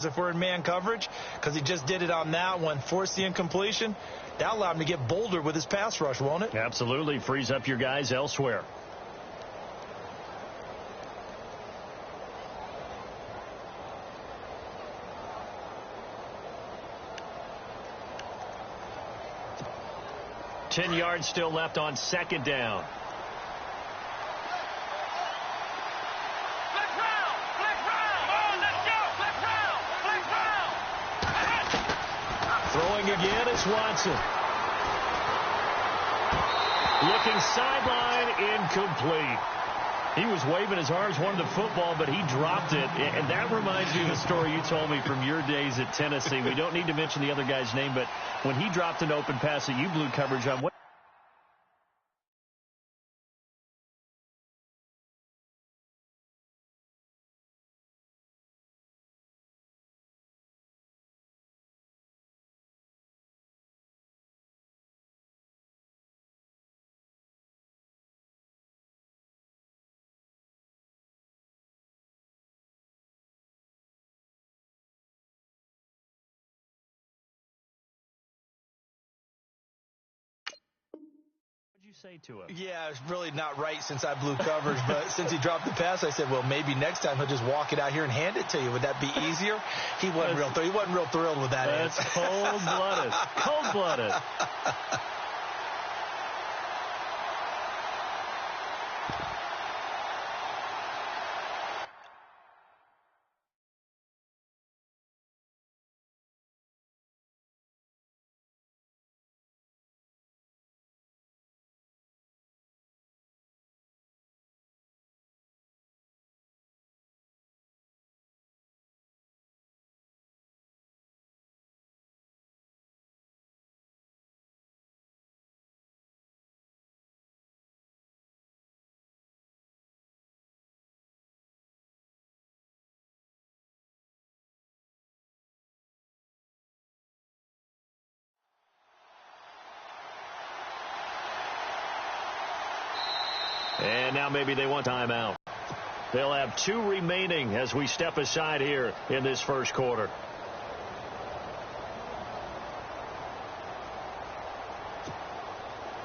if we're in man coverage, because he just did it on that one, forced the incompletion. That'll allow him to get bolder with his pass rush, won't it? Absolutely. Frees up your guys elsewhere. Ten yards still left on second down. Throwing again is Watson. Looking sideline, incomplete. He was waving his arms, wanted the football, but he dropped it. And that reminds me of the story you told me from your days at Tennessee. We don't need to mention the other guy's name, but when he dropped an open pass that you blew coverage on, what? You say to him? Yeah, it's really not right since I blew coverage, but since he dropped the pass, I said, well, maybe next time he'll just walk it out here and hand it to you. Would that be easier? He wasn't real thrilled with that. That's cold-blooded. Cold-blooded. And now maybe they want timeout. They'll have 2 remaining as we step aside here in this first quarter.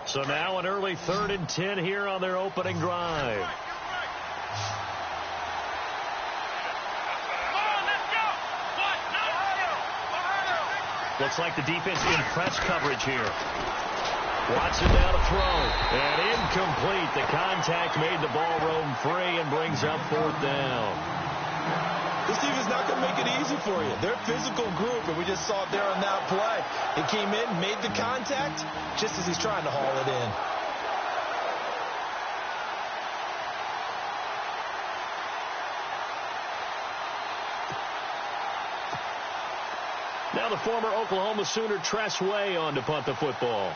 So now an early 3rd and 10 here on their opening drive. Looks like the defense in press coverage here. Watson now to throw, and incomplete. The contact made the ball roam free and brings up 4th down. This team is not going to make it easy for you. They're a physical group, and we just saw it there on that play. He came in, made the contact, just as he's trying to haul it in. Now the former Oklahoma Sooner Tress Way on to punt the football.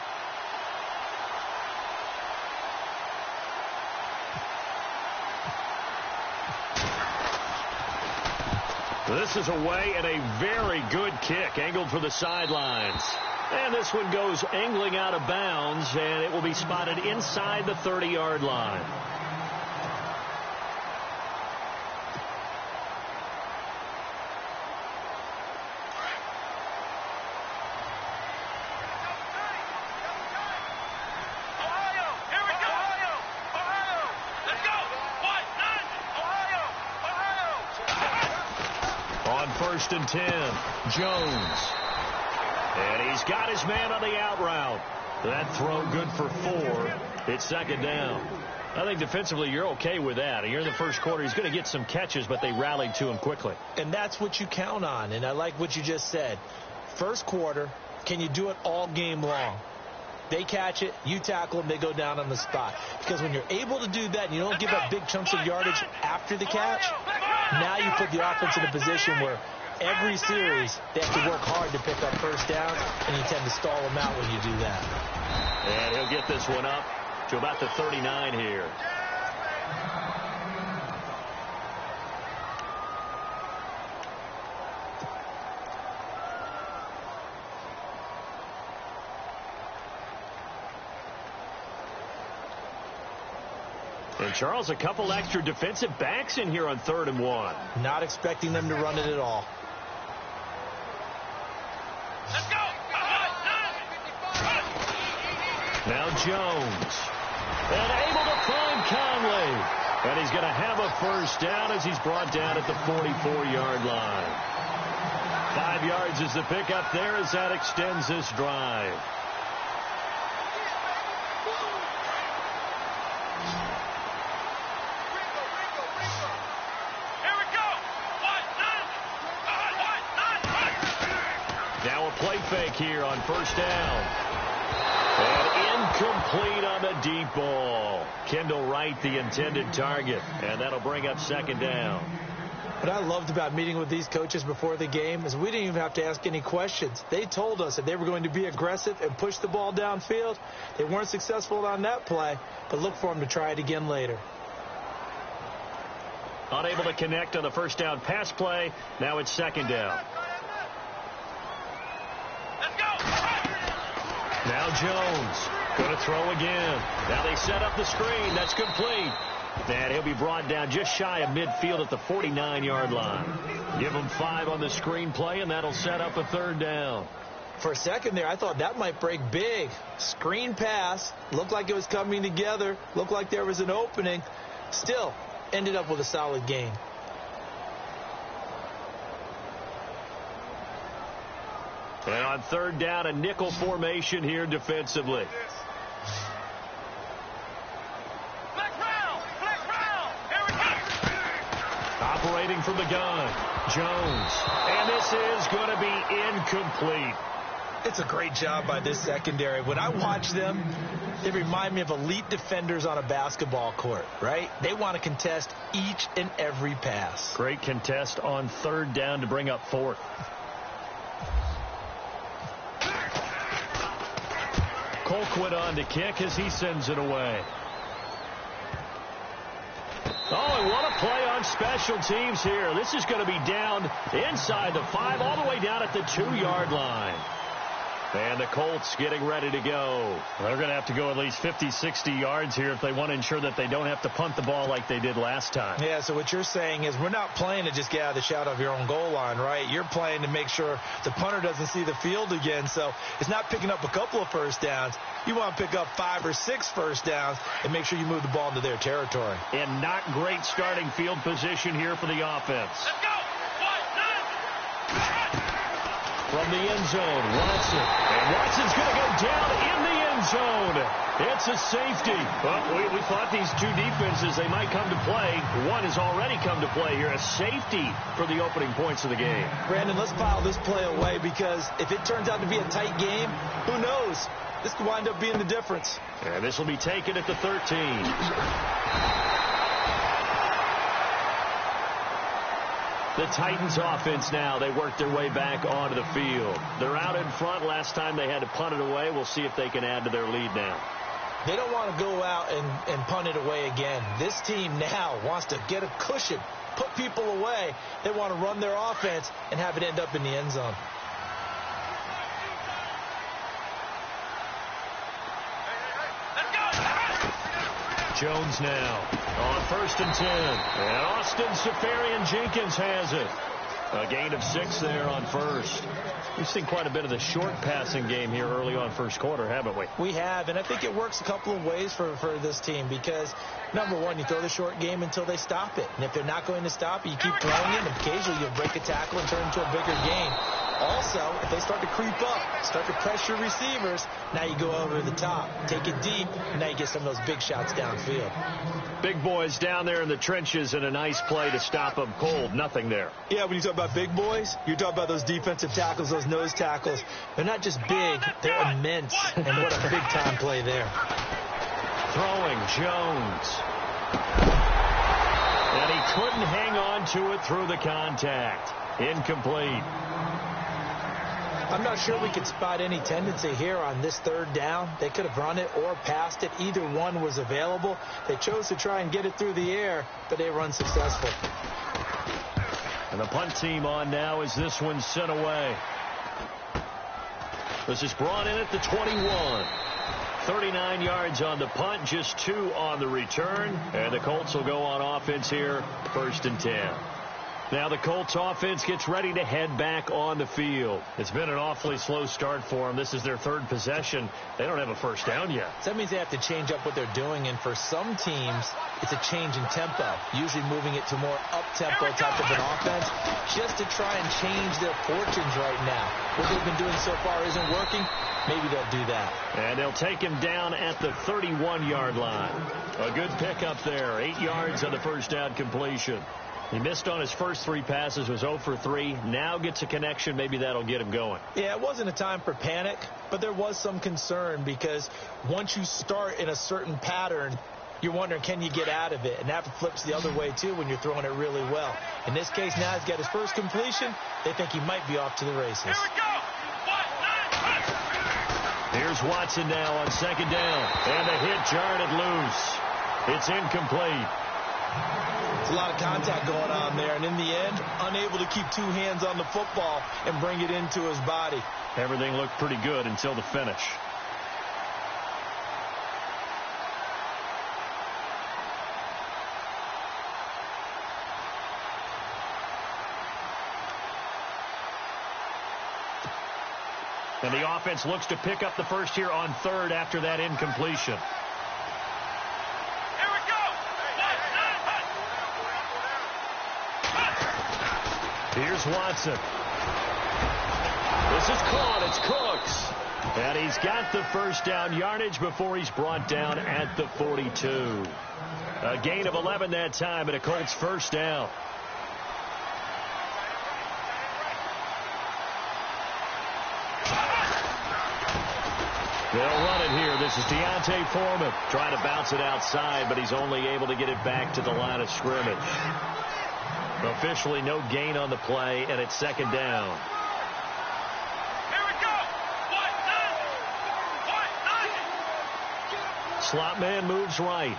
This is away and a very good kick, angled for the sidelines. And this one goes angling out of bounds, and it will be spotted inside the 30-yard line. On 1st and 10, Jones. And he's got his man on the out route. That throw good for 4. It's 2nd down. I think defensively you're okay with that. You're in the first quarter. He's going to get some catches, but they rallied to him quickly. And that's what you count on. And I like what you just said. First quarter, can you do it all game long? They catch it, you tackle them, they go down on the spot. Because when you're able to do that and you don't give up big chunks of yardage after the catch, now you put the offense in a position where every series they have to work hard to pick up first downs, and you tend to stall them out when you do that. And he'll get this one up to about the 39 here. And, Charles, a couple extra defensive backs in here on 3rd and 1. Not expecting them to run it at all. Now Jones. And able to find Conley. And he's going to have a first down as he's brought down at the 44-yard line. 5 yards is the pickup there as that extends this drive. Now a play fake here on first down. And incomplete on the deep ball. Kendall Wright, the intended target. And that'll bring up second down. What I loved about meeting with these coaches before the game is we didn't even have to ask any questions. They told us that they were going to be aggressive and push the ball downfield. They weren't successful on that play, but look for them to try it again later. Unable to connect on the first down pass play. Now it's second down. Now Jones going to throw again. Now they set up the screen. That's complete. And he'll be brought down just shy of midfield at the 49-yard line. Give him 5 on the screen play, and that'll set up a third down. For a second there, I thought that might break big. Screen pass. Looked like it was coming together. Looked like there was an opening. Still ended up with a solid gain. And on third down, a nickel formation here defensively. Operating from the gun, Jones. And this is going to be incomplete. It's a great job by this secondary. When I watch them, they remind me of elite defenders on a basketball court, right? They want to contest each and every pass. Great contest on third down to bring up fourth. Colquitt on to kick as he sends it away. Oh, and what a play on special teams here. This is going to be down inside the 5, all the way down at the 2-yard line. And the Colts getting ready to go. They're going to have to go at least 50, 60 yards here if they want to ensure that they don't have to punt the ball like they did last time. Yeah, so what you're saying is we're not playing to just get out of the shadow of your own goal line, right? You're playing to make sure the punter doesn't see the field again. So it's not picking up a couple of first downs. You want to pick up 5 or 6 first downs and make sure you move the ball into their territory. And not great starting field position here for the offense. Let's go! From the end zone, Watson. And Watson's going to go down in the end zone. It's a safety. Well, we thought these two defenses, they might come to play. One has already come to play here. A safety for the opening points of the game. Brandon, let's file this play away because if it turns out to be a tight game, who knows? This could wind up being the difference. And this will be taken at the 13. The Titans offense now, they work their way back onto the field. They're out in front. Last time they had to punt it away. We'll see if they can add to their lead now. They don't want to go out and punt it away again. This team now wants to get a cushion, put people away. They want to run their offense and have it end up in the end zone. Jones now on 1st and 10. And Austin Safarian-Jenkins has it. A gain of 6 there on first. We've seen quite a bit of the short passing game here early on first quarter, haven't we? We have, and I think it works a couple of ways for this team because, number one, you throw the short game until they stop it. And if they're not going to stop it, you keep throwing it, and occasionally you'll break a tackle and turn it into a bigger game. Also, if they start to creep up, start to pressure receivers, now you go over the top, take it deep, and now you get some of those big shots downfield. Big boys down there in the trenches and a nice play to stop them cold. Nothing there. Yeah, when you talk about big boys, you're talking about those defensive tackles, those nose tackles. They're not just big, they're immense. And what a big-time play there. Throwing, Jones. And he couldn't hang on to it through the contact. Incomplete. I'm not sure we could spot any tendency here on this third down. They could have run it or passed it. Either one was available. They chose to try and get it through the air, but they were unsuccessful. And the punt team on now as this one's sent away. This is brought in at the 21. 39 yards on the punt, just 2 on the return. And the Colts will go on offense here, 1st and 10. Now the Colts offense gets ready to head back on the field. It's been an awfully slow start for them. This is their third possession. They don't have a first down yet. So that means they have to change up what they're doing, and for some teams, it's a change in tempo, usually moving it to more up-tempo type of an offense, just to try and change their fortunes right now. What they've been doing so far isn't working. Maybe they'll do that. And they'll take him down at the 31-yard line. A good pickup there. 8 yards on the first down completion. He missed on his first 3 passes, was 0 for 3. Now gets a connection. Maybe that'll get him going. Yeah, it wasn't a time for panic, but there was some concern because once you start in a certain pattern, you're wondering, can you get out of it? And that flips the other way, too, when you're throwing it really well. In this case, now he's got his first completion. They think he might be off to the races. Here we go. Here's Watson now on second down. And the hit jarred it loose. It's incomplete. There's a lot of contact going on there, and in the end, unable to keep 2 hands on the football and bring it into his body. Everything looked pretty good until the finish. And the offense looks to pick up the first here on third after that incompletion. Here's Watson. This is caught. It's Cooks. And he's got the first down yardage before he's brought down at the 42. A gain of 11 that time and a Colts first down. They'll run it here. This is Deontay Foreman trying to bounce it outside, but he's only able to get it back to the line of scrimmage. Officially no gain on the play, and it's second down. Here we go. Slot man moves right.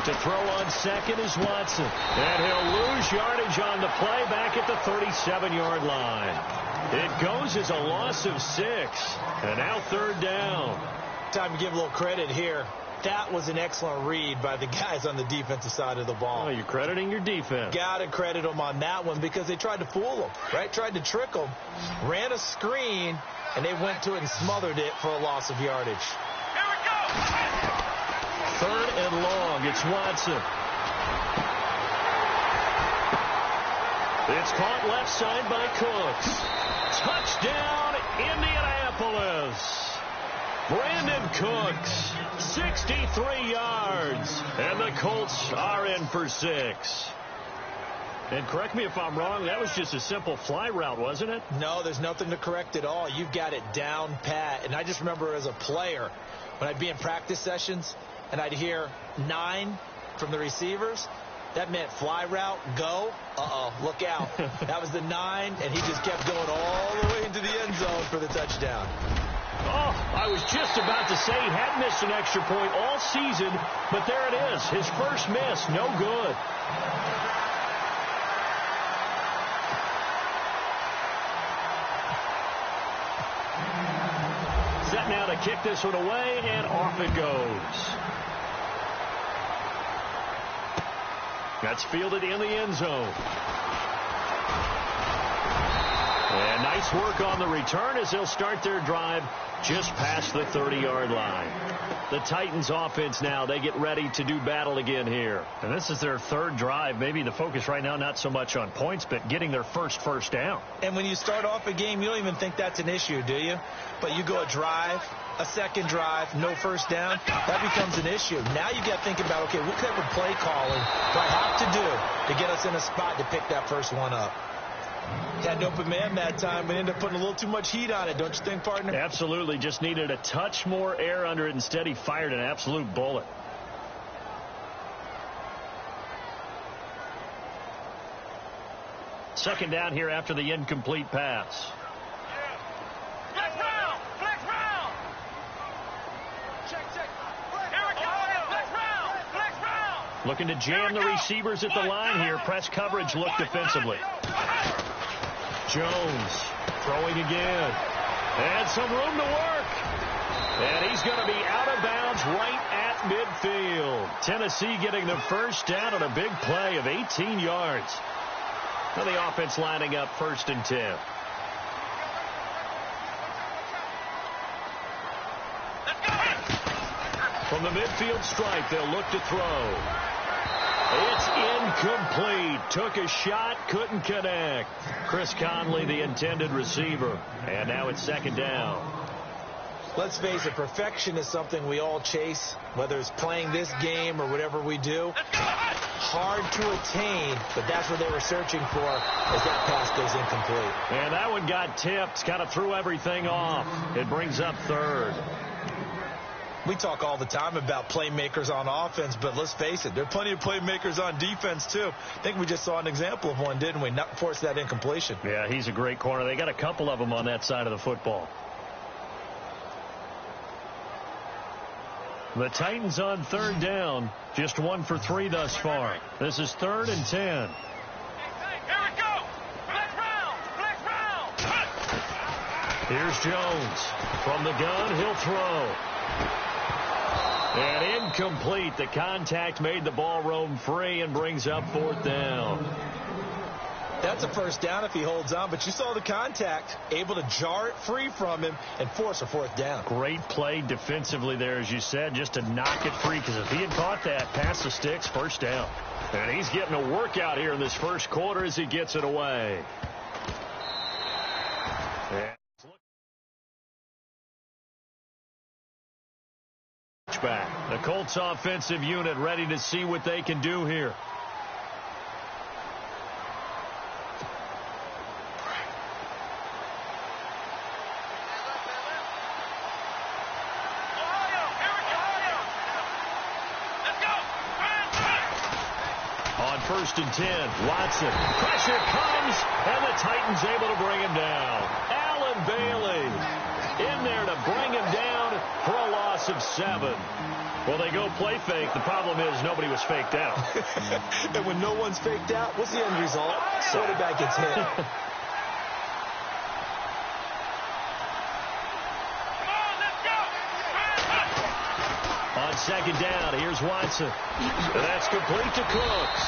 To throw on second is Watson. And he'll lose yardage on the play back at the 37-yard line. It goes as a loss of 6. And now third down. Time to give a little credit here. That was an excellent read by the guys on the defensive side of the ball. Oh, you're crediting your defense. Got to credit them on that one because they tried to fool them, right? Tried to trick them. Ran a screen, and they went to it and smothered it for a loss of yardage. Here we go. Third and long. It's Watson. It's caught left side by Cooks. Touchdown, Indianapolis. Brandon Cooks, 63 yards, and the Colts are in for 6. And correct me if I'm wrong, that was just a simple fly route, wasn't it? No, there's nothing to correct at all. You've got it down pat. And I just remember as a player, when I'd be in practice sessions, and I'd hear 9 from the receivers, that meant fly route, go, look out. That was the 9, and he just kept going all the way into the end zone for the touchdown. Oh, I was just about to say he hadn't missed an extra point all season, but there it is. His first miss, no good. Set now to kick this one away, and off it goes. That's fielded in the end zone. And nice work on the return as they'll start their drive just past the 30-yard line. The Titans offense now, they get ready to do battle again here. And this is their third drive. Maybe the focus right now not so much on points, but getting their first down. And when you start off a game, you don't even think that's an issue, do you? But you go a drive, a second drive, no first down, that becomes an issue. Now you got to think about, okay, what type of play calling do I have to do to get us in a spot to pick that first one up? Had an open man that time, but ended up putting a little too much heat on it, don't you think, partner? Absolutely. Just needed a touch more air under it. Instead, he fired an absolute bullet. Second down here after the incomplete pass. Flex round. Flex round. Check. Here we go. Flex round. Flex round. Looking to jam the receivers at the line here. Press coverage look defensively. Jones throwing again. And some room to work. And he's going to be out of bounds right at midfield. Tennessee getting the first down on a big play of 18 yards. Now the offense lining up 1st and 10. From the midfield stripe, they'll look to throw. It's incomplete. Took a shot, couldn't connect. Chris Conley, the intended receiver. And now it's 2nd down. Let's face it, perfection is something we all chase, whether it's playing this game or whatever we do. Hard to attain, but that's what they were searching for as that pass goes incomplete. And that one got tipped, kind of threw everything off. It brings up 3rd. We talk all the time about playmakers on offense, but let's face it, there are plenty of playmakers on defense, too. I think we just saw an example of one, didn't we? Not force that incompletion. Yeah, he's a great corner. They got a couple of them on that side of the football. The Titans on 3rd down, just 1 for 3 thus far. This is 3rd and 10. Here we go. Flex round. Flex round. Here's Jones. From the gun, he'll throw. And incomplete. The contact made the ball roam free and brings up 4th down. That's a first down if he holds on, but you saw the contact, able to jar it free from him and force a 4th down. Great play defensively there, as you said, just to knock it free, because if he had caught that, past the sticks, 1st down. And he's getting a workout here in this 1st quarter as he gets it away. Back. The Colts offensive unit ready to see what they can do here. On 1st and 10, Watson. Pressure comes, and the Titans able to bring him down. Allen Bailey in there to bring him down for a loss of 7. Well, they go play fake. The problem is nobody was faked out. And when no one's faked out, what's the end result? Quarterback gets hit. On 2nd down, here's Watson. That's complete to Cooks.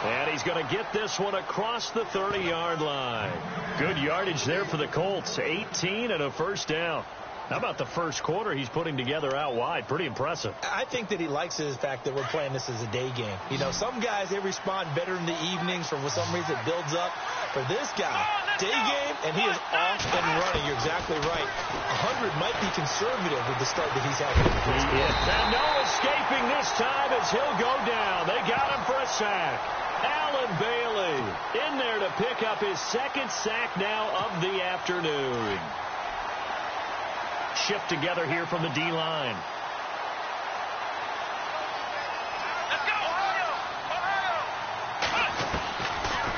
And he's going to get this one across the 30-yard line. Good yardage there for the Colts. 18 and a 1st down. How about the 1st quarter he's putting together out wide? Pretty impressive. I think that he likes the fact that we're playing this as a day game. You know, some guys, they respond better in the evenings. For some reason, it builds up. For this guy, day game, and he is off and running. You're exactly right. 100 might be conservative with the start that he's had. And no escaping this time as he'll go down. They got him for a sack. Allen Bailey in there to pick up his 2nd sack now of the afternoon. Shift together here from the D-line.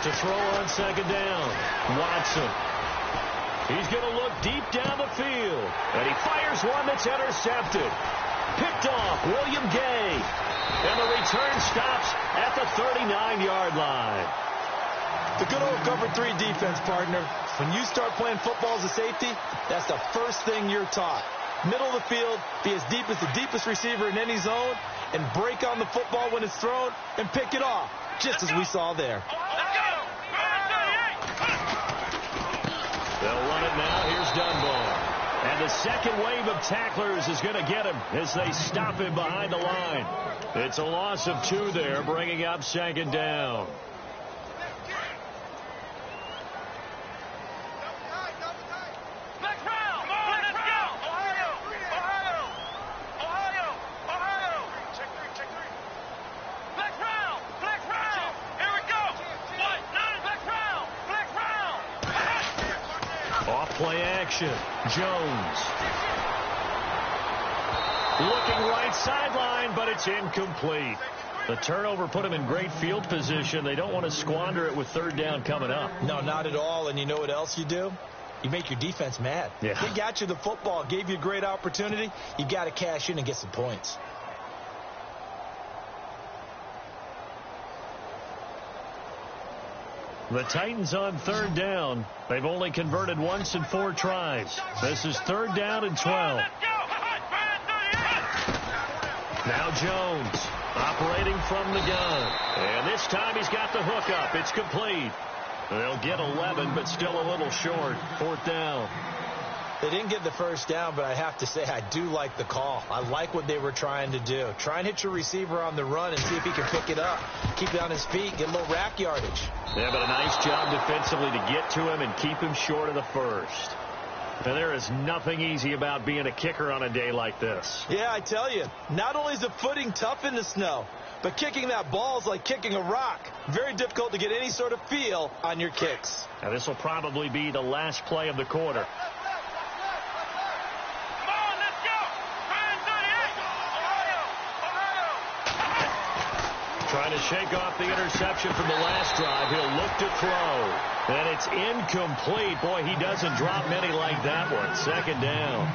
To throw on 2nd down, Watson. He's going to look deep down the field. And he fires one that's intercepted. Picked off, William Gay. And the return stops at the 39-yard line. The good old cover 3 defense, partner. When you start playing football as a safety, that's the first thing you're taught. Middle of the field, be as deep as the deepest receiver in any zone, and break on the football when it's thrown and pick it off, just as we saw there. They'll run it now. Here's Dunbar. And the second wave of tacklers is going to get him as they stop him behind the line. It's a loss of 2 there, bringing up 2nd down. Play action. Jones. Looking right sideline, but it's incomplete. The turnover put him in great field position. They don't want to squander it with 3rd down coming up. No, not at all. And you know what else you do? You make your defense mad. Yeah. They got you the football, gave you a great opportunity. You got to cash in and get some points. The Titans on 3rd down. They've only converted once in 4 tries. This is 3rd down and 12. Now Jones operating from the gun. And this time he's got the hook up. It's complete. They'll get 11, but still a little short. 4th down. They didn't get the first down, but I have to say I do like the call. I like what they were trying to do. Try and hit your receiver on the run and see if he can pick it up. Keep it on his feet, get a little rack yardage. Yeah, but a nice job defensively to get to him and keep him short of the first. And there is nothing easy about being a kicker on a day like this. Yeah, I tell you, not only is the footing tough in the snow, but kicking that ball is like kicking a rock. Very difficult to get any sort of feel on your kicks. Now this will probably be the last play of the quarter. Trying to shake off the interception from the last drive. He'll look to throw. And it's incomplete. Boy, he doesn't drop many like that one. 2nd down.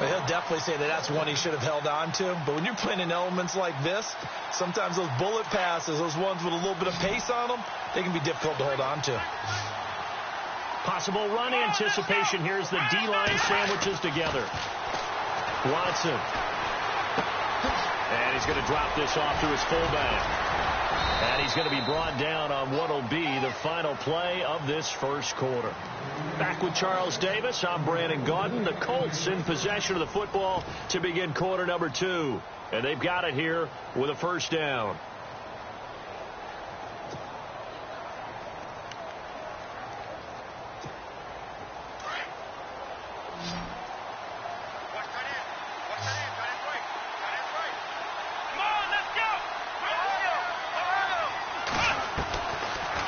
Well, he'll definitely say that that's one he should have held on to. But when you're playing in elements like this, sometimes those bullet passes, those ones with a little bit of pace on them, they can be difficult to hold on to. Possible run anticipation. Here's the D-line sandwiches together. Watson. And he's going to drop this off to his fullback. And he's going to be brought down on what will be the final play of this first quarter. Back with Charles Davis, I'm Brandon Gaudin. The Colts in possession of the football to begin quarter number 2. And they've got it here with a first down.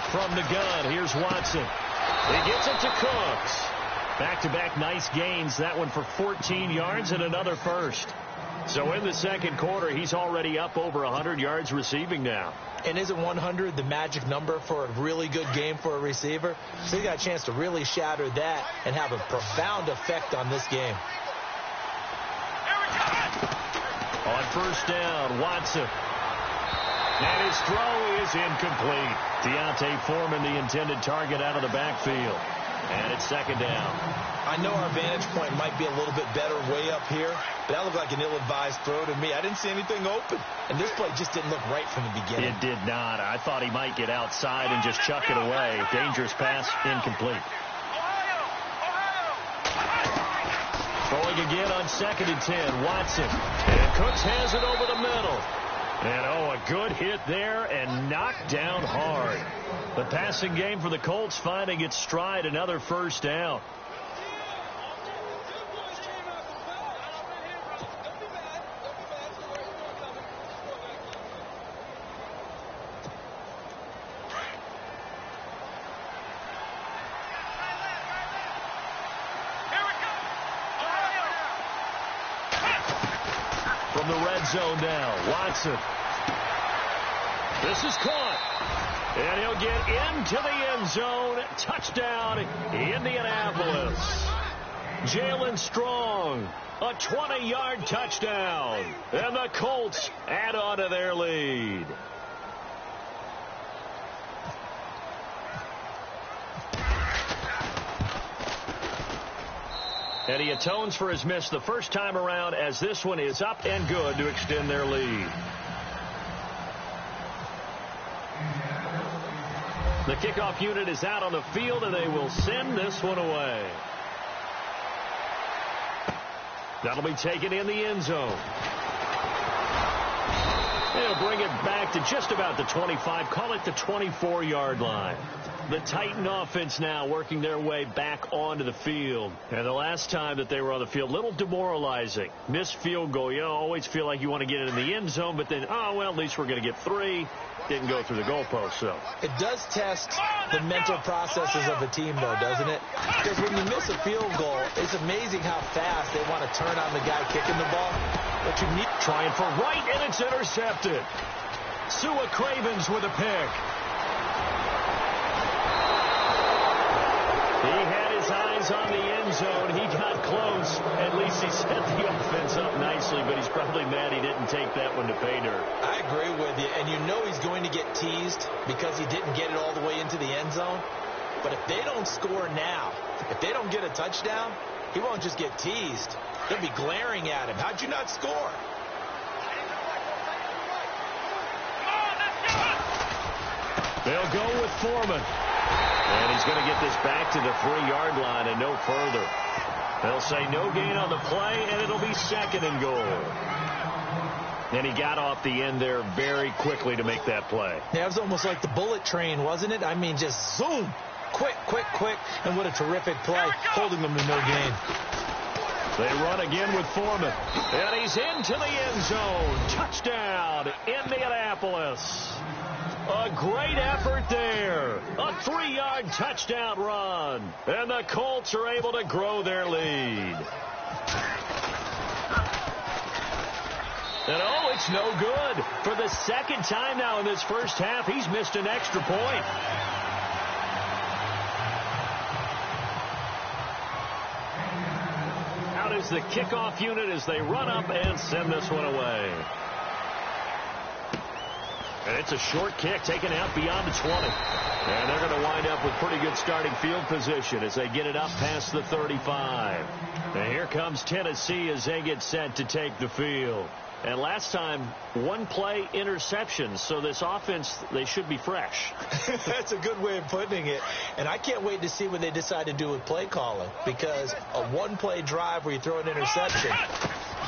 From the gun, here's Watson. He gets it to Cooks. Back-to-back nice gains. That one for 14 yards and another first. So in the second quarter, he's already up over 100 yards receiving now. And isn't 100 the magic number for a really good game for a receiver? So he got a chance to really shatter that and have a profound effect on this game. On first down, Watson. And his throw is incomplete. Deontay Foreman, the intended target, out of the backfield. And it's 2nd down. I know our vantage point might be a little bit better way up here, but that looked like an ill-advised throw to me. I didn't see anything open. And this play just didn't look right from the beginning. It did not. I thought he might get outside and just chuck it away. Dangerous pass, incomplete. Throwing again on 2nd and 10. Watson. And Cooks has it over the middle. And, a good hit there and knocked down hard. The passing game for the Colts finding its stride, another first down. From the red zone now, Watson. This is caught. And he'll get into the end zone. Touchdown, Indianapolis. Jalen Strong, a 20-yard touchdown. And the Colts add on to their lead. And he atones for his miss the first time around, as this one is up and good to extend their lead. The kickoff unit is out on the field, and they will send this one away. That'll be taken in the end zone. They'll bring it back to just about the 25, call it the 24-yard line. The Titan offense now working their way back onto the field. And the last time that they were on the field, a little demoralizing. Missed field goal. You always feel like you want to get it in the end zone, but then, at least we're going to get 3. Didn't go through the goalpost, so. It does test the mental processes of a team, though, doesn't it? Because when you miss a field goal, it's amazing how fast they want to turn on the guy kicking the ball. But you need trying for right, and it's intercepted. Sua Cravens with a pick. He had his eyes on the end zone. He got close. At least he set the offense up nicely, but he's probably mad he didn't take that one to pay dirt. I agree with you, and you know he's going to get teased because he didn't get it all the way into the end zone. But if they don't score now, if they don't get a touchdown, he won't just get teased. They'll be glaring at him. How'd you not score? They'll go with Foreman. And he's going to get this back to the 3-yard line and no further. They'll say no gain on the play, and it'll be 2nd and goal. And he got off the end there very quickly to make that play. Yeah, it was almost like the bullet train, wasn't it? I mean, just zoom. Quick, quick, quick. And what a terrific play, holding them to no gain. They run again with Foreman. And he's into the end zone. Touchdown, Indianapolis. A great effort there. A 3-yard touchdown run. And the Colts are able to grow their lead. And oh, it's no good. For the 2nd time now in this first half, he's missed an extra point. Out is the kickoff unit as they run up and send this one away. And it's a short kick taken out beyond the 20. And they're going to wind up with pretty good starting field position as they get it up past the 35. And here comes Tennessee as they get set to take the field. And last time, 1 play interception. So this offense, they should be fresh. That's a good way of putting it. And I can't wait to see what they decide to do with play calling. Because a 1-play drive where you throw an interception,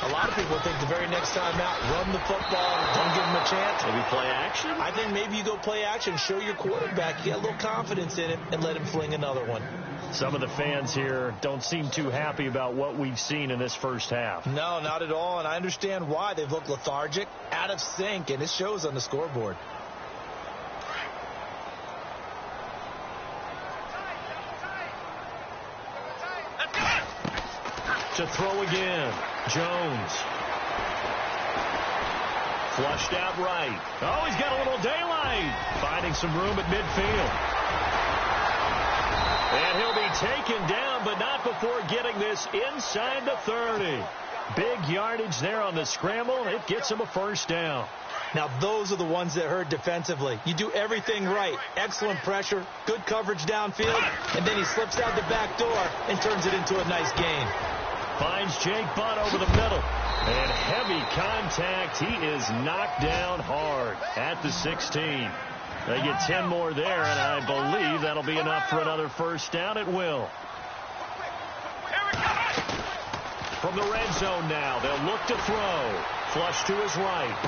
a lot of people think the very next time out, run the football, don't give them a chance. Maybe play action? I think maybe you go play action, show your quarterback, you got a little confidence in him, and let him fling another one. Some of the fans here don't seem too happy about what we've seen in this first half. No, not at all, and I understand why. They've looked lethargic, out of sync, and it shows on the scoreboard. To throw again. Jones. Flushed out right. Oh, he's got a little daylight. Finding some room at midfield. And he'll be taken down, but not before getting this inside the 30. Big yardage there on the scramble. It gets him a first down. Now, those are the ones that hurt defensively. You do everything right. Excellent pressure, good coverage downfield, and then he slips out the back door and turns it into a nice gain. Finds Jake Butt over the middle. And heavy contact. He is knocked down hard at the 16. They get 10 more there, and I believe that'll be enough for another first down. It will. From the red zone now, they'll look to throw. Flush to his right.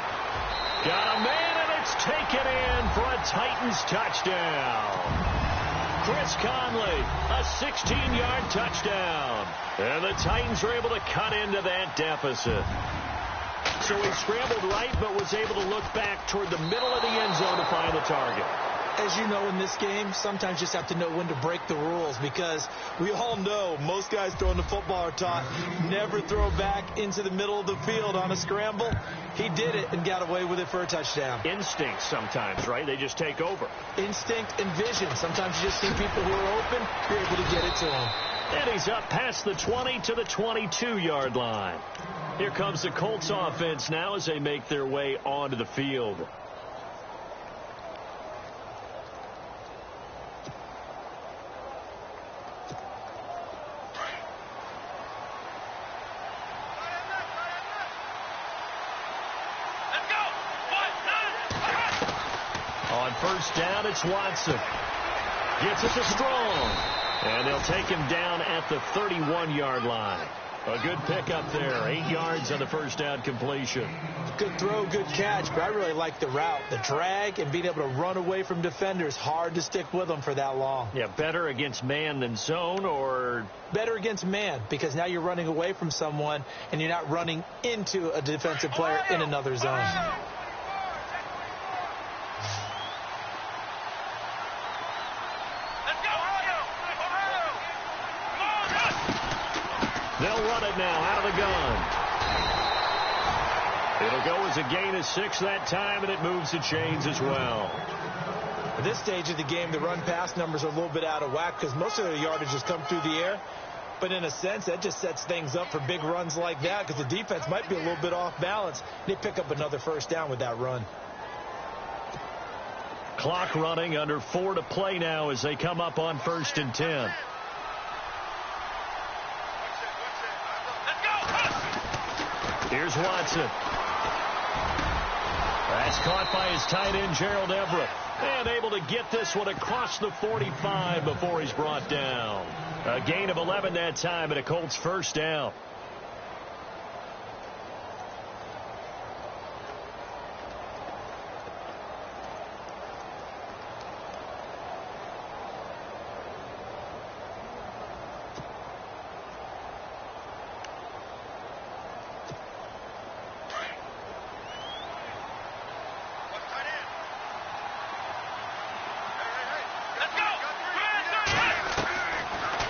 Got a man, and it's taken in for a Titans touchdown. Chris Conley, a 16-yard touchdown. And the Titans are able to cut into that deficit. So he scrambled right, but was able to look back toward the middle of the end zone to find the target. As you know, in this game, sometimes you just have to know when to break the rules, because we all know most guys throwing the football are taught never throw back into the middle of the field on a scramble. He did it and got away with it for a touchdown. Instinct sometimes, right? They just take over. Instinct and vision. Sometimes you just see people who are open, you're able to get it to them. And he's up past the 20 to the 22-yard line. Here comes the Colts offense now as they make their way onto the field. On first down, it's Watson. Gets it to Strong. And they'll take him down at the 31-yard line. A good pickup there. 8 yards on the first down completion. Good throw, good catch, but I really like the route. The drag and being able to run away from defenders. Hard to stick with them for that long. Yeah, better against man than zone, or? Better against man, because now you're running away from someone and you're not running into a defensive player in another zone. They'll run it now out of the gun. It'll go as a gain of 6 that time, and it moves the chains as well. At this stage of the game, the run-pass numbers are a little bit out of whack because most of their yardage has come through the air. But in a sense, that just sets things up for big runs like that because the defense might be a little bit off balance. They pick up another first down with that run. Clock running, under 4 to play now as they come up on 1st and 10. Here's Watson. That's caught by his tight end, Gerald Everett. And able to get this one across the 45 before he's brought down. A gain of 11 that time, and a Colts first down.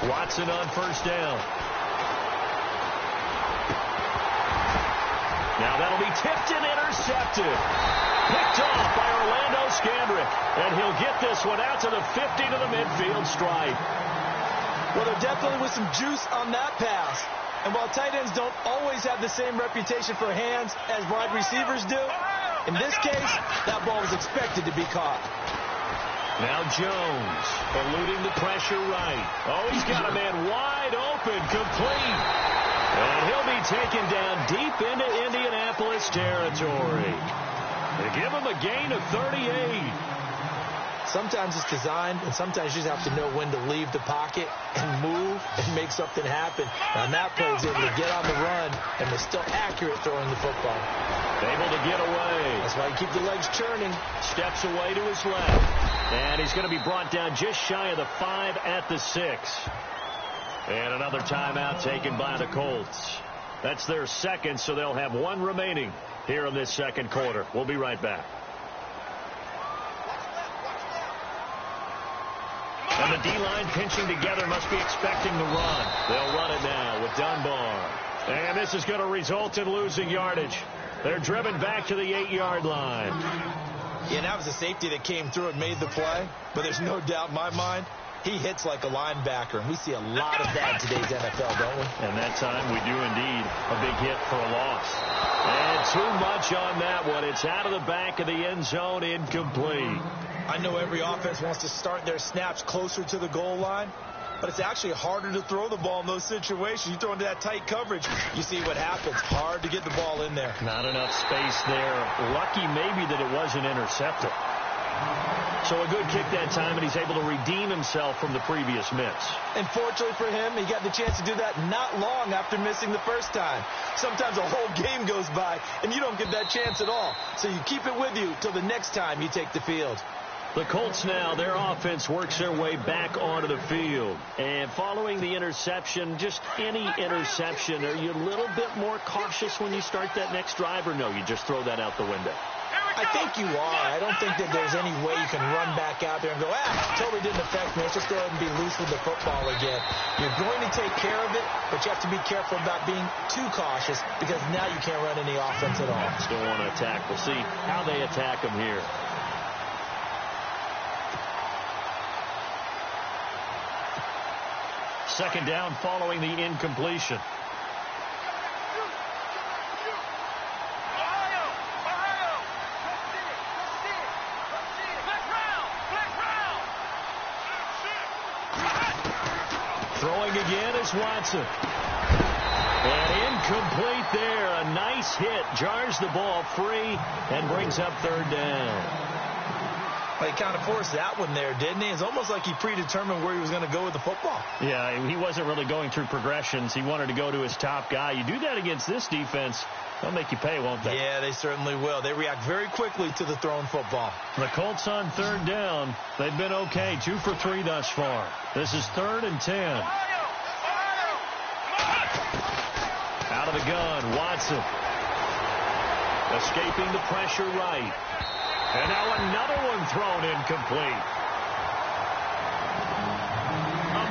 Watson on first down. Now that'll be tipped and intercepted. Picked off by Orlando Scandrick. And he'll get this one out to the 50 to the midfield stripe. Well, there definitely was some juice on that pass. And while tight ends don't always have the same reputation for hands as wide receivers do, in this case, that ball was expected to be caught. Now Jones, eluding the pressure right. Oh, he's got a man wide open, complete. And he'll be taken down deep into Indianapolis territory. They give him a gain of 38. Sometimes it's designed, and sometimes you just have to know when to leave the pocket and move and make something happen. Now, that play was able to get on the run and was still accurate throwing the football. Able to get away. That's why you keep the legs churning. Steps away to his left. And he's going to be brought down just shy of the 5 at the 6. And another timeout taken by the Colts. That's their second, so they'll have one remaining here in this second quarter. We'll be right back. And the D-line pinching together must be expecting the run. They'll run it now with Dunbar. And this is going to result in losing yardage. They're driven back to the 8-yard line. Yeah, that was a safety that came through and made the play. But there's no doubt in my mind, he hits like a linebacker. And we see a lot of that in today's NFL, don't we? And that time we do indeed. A big hit for a loss. And too much on that one. It's out of the back of the end zone, incomplete. I know every offense wants to start their snaps closer to the goal line, but it's actually harder to throw the ball in those situations. You throw into that tight coverage, you see what happens. Hard to get the ball in there. Not enough space there. Lucky maybe that it wasn't intercepted. So a good kick that time, and he's able to redeem himself from the previous miss. And fortunately for him, he got the chance to do that not long after missing the first time. Sometimes a whole game goes by, and you don't get that chance at all. So you keep it with you till the next time you take the field. The Colts now, their offense works their way back onto the field. And following the interception, just any interception, are you a little bit more cautious when you start that next drive, or no, you just throw that out the window? I think you are. I don't think that there's any way you can run back out there and go, totally didn't affect me. Let's just go ahead and be loose with the football again. You're going to take care of it, but you have to be careful about being too cautious because now you can't run any offense at all. Still want to attack. We'll see how they attack them here. Second down following the incompletion. Throwing again is Watson. And incomplete there. A nice hit. Jars the ball free and brings up third down. Well, he kind of forced that one there, didn't he? It's almost like he predetermined where he was going to go with the football. Yeah, he wasn't really going through progressions. He wanted to go to his top guy. You do that against this defense, they'll make you pay, won't they? Yeah, they certainly will. They react very quickly to the thrown football. The Colts on third down. They've been okay. 2 for 3 thus far. This is 3rd and 10. Out of the gun, Watson. Escaping the pressure right. And now another one thrown incomplete.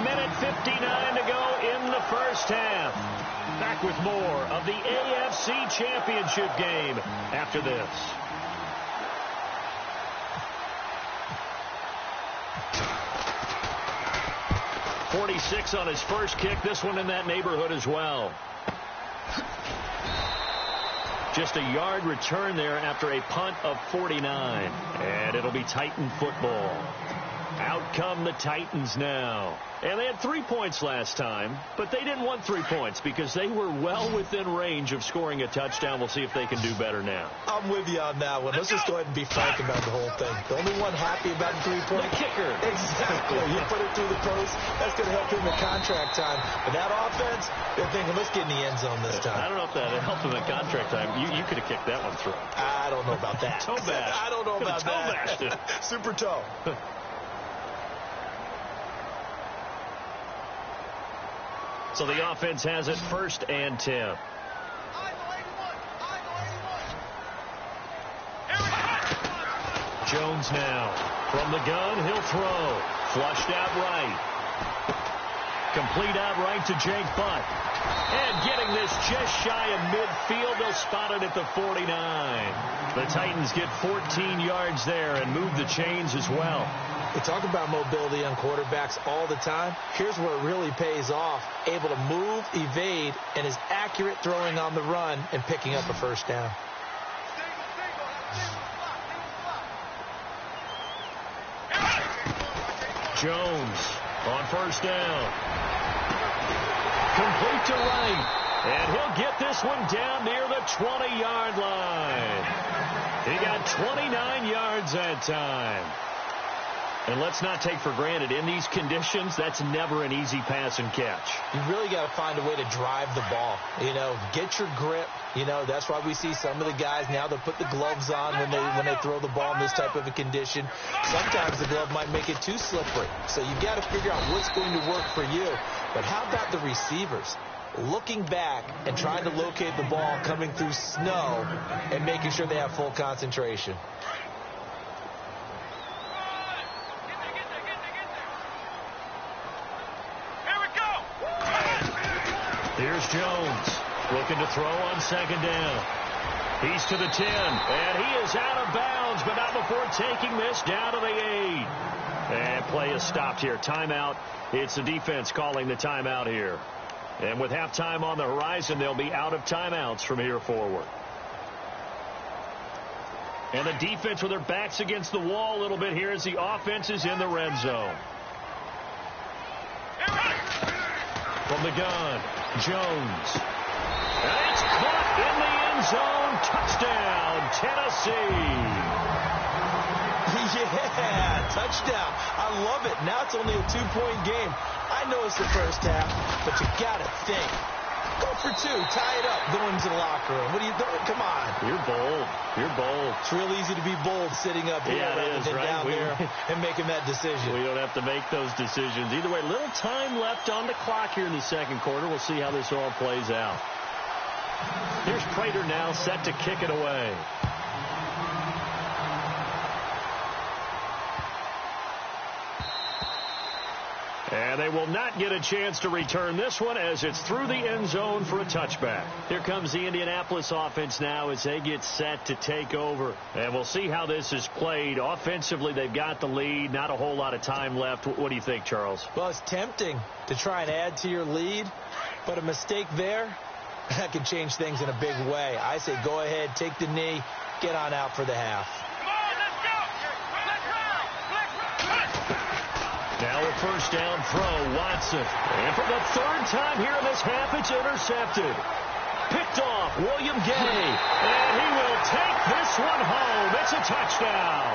1:59 to go in the first half. Back with more of the AFC Championship game after this. .46 on his first kick. This one in that neighborhood as well. Just a yard return there after a punt of 49. And it'll be Titan football. Out come the Titans now. And they had 3 points last time, but they didn't want 3 points because they were well within range of scoring a touchdown. We'll see if they can do better now. I'm with you on that one. Let's just go ahead and be frank about the whole thing. The only one happy about the 3-point kicker. Exactly. You put it through the post. That's going to help him in contract time. But that offense, they're thinking, let's get in the end zone this time. I don't know if that helped him in contract time. You could have kicked that one through. I don't know about that. Toe bash. I don't know about that. Bashed it. Super toe. So the offense has it 1st and 10. Jones now. From the gun, he'll throw. Flushed out right. Complete out right to Jake Butt. And getting this just shy of midfield, they'll spot it at the 49. The Titans get 14 yards there and move the chains as well. We talk about mobility on quarterbacks all the time. Here's where it really pays off. Able to move, evade, and is accurate throwing on the run and picking up a first down. Jones on first down. Complete to right. And he'll get this one down near the 20-yard line. He got 29 yards that time. And let's not take for granted, in these conditions, that's never an easy pass and catch. You really got to find a way to drive the ball. You know, get your grip. You know, that's why we see some of the guys now, they'll put the gloves on when they throw the ball in this type of a condition. Sometimes the glove might make it too slippery. So you got to figure out what's going to work for you. But how about the receivers? Looking back and trying to locate the ball coming through snow and making sure they have full concentration. Here's Jones looking to throw on 2nd down. He's to the 10, and he is out of bounds, but not before taking this down to the 8. And play is stopped here. Timeout. It's the defense calling the timeout here. And with halftime on the horizon, they'll be out of timeouts from here forward. And the defense with their backs against the wall a little bit here as the offense is in the red zone. From the gun, Jones. And it's caught in the end zone. Touchdown, Tennessee. Yeah, touchdown. I love it. Now it's only a 2-point game. I know it's the first half, but you got to think. Go for 2. Tie it up. Go into the locker room. What are you doing? Come on. You're bold. You're bold. It's real easy to be bold sitting up here rather than down there and making that decision. We don't have to make those decisions. Either way, little time left on the clock here in the second quarter. We'll see how this all plays out. Here's Prater now set to kick it away. And they will not get a chance to return this one as it's through the end zone for a touchback. Here comes the Indianapolis offense now as they get set to take over. And we'll see how this is played. Offensively, they've got the lead. Not a whole lot of time left. What do you think, Charles? Well, it's tempting to try and add to your lead, but a mistake there, that can change things in a big way. I say go ahead, take the knee, get on out for the half. Now a first down throw, Watson. And for the 3rd time here in this half, it's intercepted. Picked off, William Gay. And he will take this one home. It's a touchdown.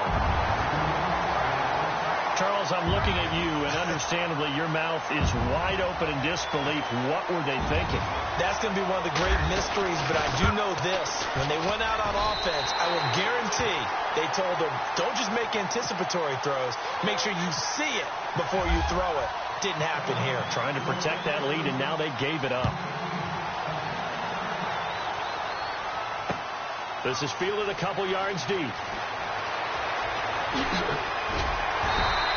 Charles, I'm looking at you, and understandably, your mouth is wide open in disbelief. What were they thinking? That's going to be one of the great mysteries, but I do know this. When they went out on offense, I will guarantee they told them, don't just make anticipatory throws. Make sure you see it before you throw it. Didn't happen here. Trying to protect that lead, and now they gave it up. This is fielded a couple yards deep.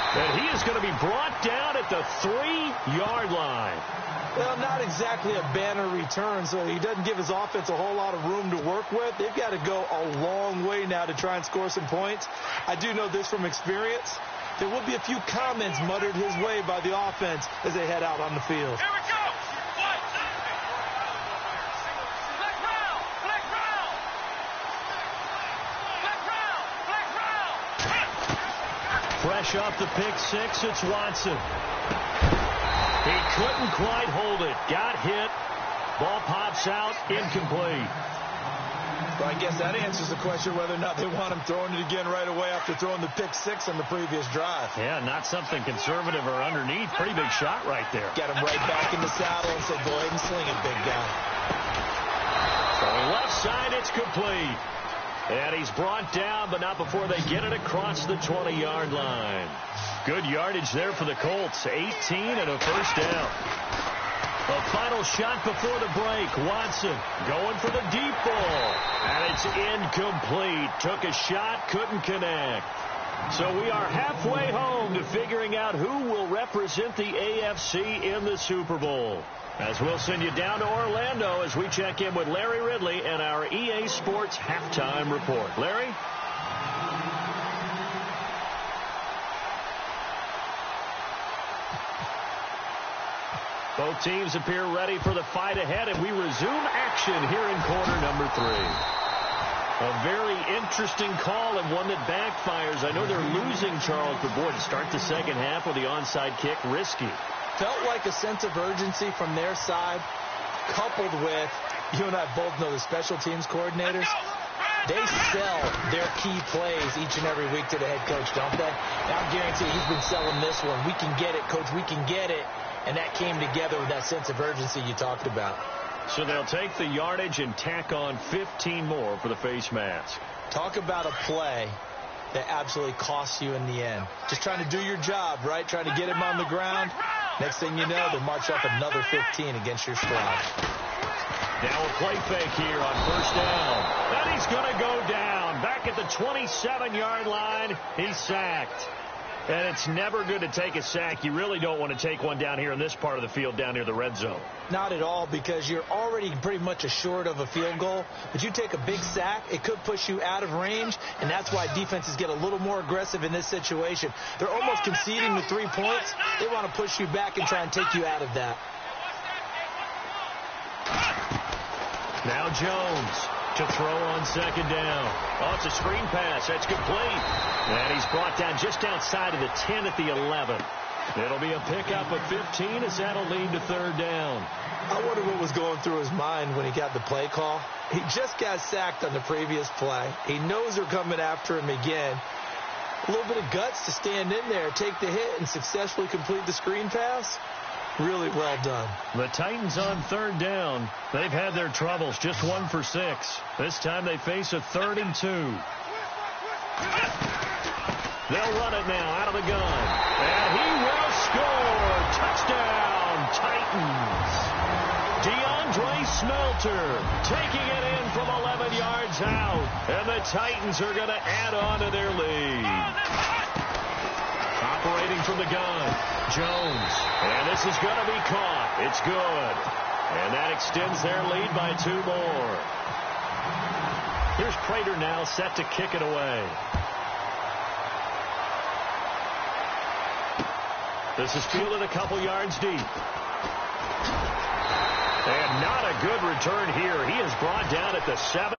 And he is going to be brought down at the 3-yard line. Well, not exactly a banner return, so he doesn't give his offense a whole lot of room to work with. They've got to go a long way now to try and score some points. I do know this from experience. There will be a few comments muttered his way by the offense as they head out on the field. Here we go. Fresh off the pick six, it's Watson. He couldn't quite hold it. Got hit. Ball pops out, incomplete. Well, I guess that answers the question whether or not they want him throwing it again right away after throwing the pick six on the previous drive. Yeah, not something conservative or underneath. Pretty big shot right there. Got him right back in the saddle and said, go ahead and sling it, big guy. So left side, it's complete. And he's brought down, but not before they get it across the 20-yard line. Good yardage there for the Colts. 18 and a first down. The final shot before the break. Watson going for the deep ball. And it's incomplete. Took a shot, couldn't connect. So we are halfway home to figuring out who will represent the AFC in the Super Bowl. As we'll send you down to Orlando as we check in with Larry Ridley and our EA Sports Halftime Report. Larry? Both teams appear ready for the fight ahead, and we resume action here in quarter number 3. A very interesting call and one that backfires. I know they're losing, Charles, but boy, to start the second half with the onside kick, risky. Felt like a sense of urgency from their side, coupled with, you and I both know the special teams coordinators, they sell their key plays each and every week to the head coach, don't they? I guarantee he's been selling this one. We can get it, coach, we can get it. And that came together with that sense of urgency you talked about. So they'll take the yardage and tack on 15 more for the face mask. Talk about a play that absolutely costs you in the end. Just trying to do your job, right? Trying to get him on the ground. Next thing you know, they'll march off another 15 against your squad. Now a play fake here on first down. And he's going to go down. Back at the 27-yard line, he's sacked. And it's never good to take a sack. You really don't want to take one down here in this part of the field down near the red zone. Not at all, because you're already pretty much assured of a field goal. But you take a big sack, it could push you out of range, and that's why defenses get a little more aggressive in this situation. They're almost conceding the 3 points. They want to push you back and try and take you out of that. Now Jones to throw on second down. Oh, it's a screen pass. That's complete. And he's brought down just outside of the 10 at the 11. It'll be a pickup of 15 as that'll lead to third down. I wonder what was going through his mind when he got the play call. He just got sacked on the previous play. He knows they're coming after him again. A little bit of guts to stand in there, take the hit, and successfully complete the screen pass. Really well done. The Titans on third down. They've had their troubles. Just 1 for 6. This time they face a 3rd and 2. They'll run it now out of the gun. And he will score. Touchdown, Titans. DeAndre Smelter taking it in from 11 yards out. And the Titans are going to add on to their lead. Operating from the gun, Jones. And this is going to be caught. It's good. And that extends their lead by 2 more. Here's Prater now set to kick it away. This is fielded a couple yards deep. And not a good return here. He is brought down at the 7.